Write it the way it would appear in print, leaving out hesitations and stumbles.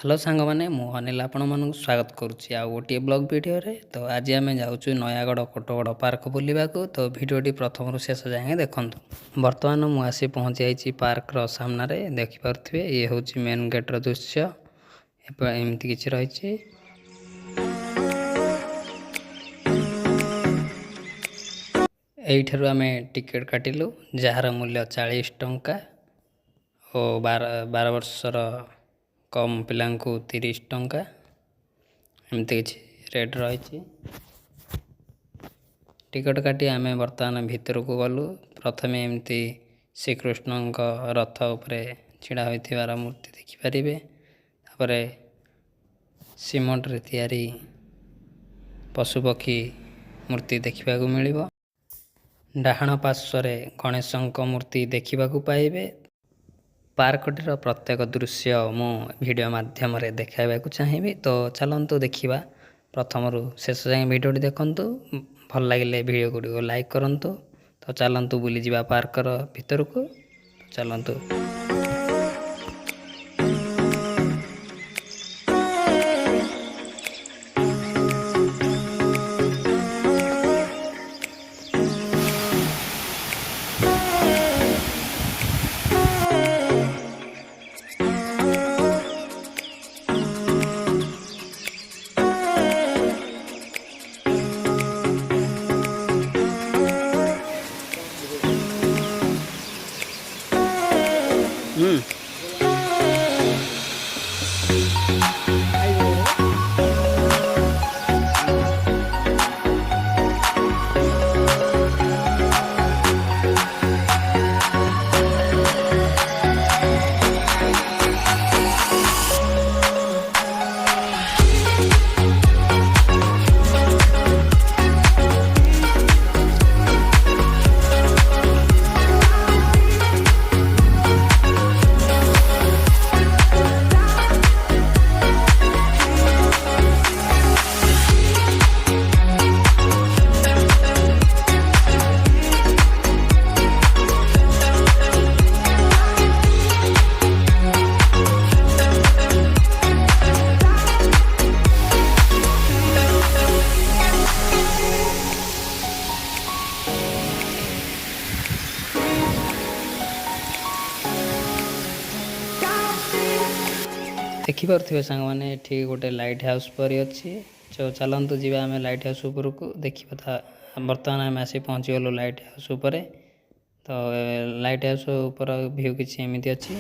Hello सांग मैंने मु अनिल आपण मन स्वागत करुच्ची आ गोटे ब्लॉग वीडियो रे। तो आज आम जाऊँ नयागढ़ कोटगढ़ पार्क बुलवा को। तो वीडियोटी प्रथम शेष जाए देखूँ। बर्तमान मुझे आसी पहुँची जाइए पार्कर सामने देखिपे ये हूँ मेन गेट्र दृश्य एमती किसी रही। यहीठार आम टिकेट काटिलु जार मूल्य 40 टंका और 12 वर्षर कम पिला 30 टंका एमती किसी रेट रही। टिकट काटी आम बर्तमान भितर को गलु। प्रथमे एमती श्रीकृष्ण रथ उपरे छिड़ा होइथिबार मूर्ति देखिपारे। तापर सीमेंट रे तैयारी पशुपक्षी मूर्ति देखा मिल। डाहाण पार्श्वर गणेश मूर्ति देखा पाइबे। पार्कटीर प्रत्येक दृश्य मु वीडियो माध्यम देखा चाहिए। तो चलतु देखा प्रथम शेष जाए वीडियोटी देखूँ। भल लगे वीडियो गुड़िक लाइक करूँ। तो चलतु बुली जावा पार्कर भीतर को। चलतु देखिपे सांग मैंने ठीक गोटे लाइट हाउस पर अच्छी। तो चलतु जी आम लाइट हाउस उपरको देखा। बर्तमान आम आसी पहुँची गलु लाइट हाउस उपर। तो लाइट हाउस उपर व्यू किसी एमती अच्छी।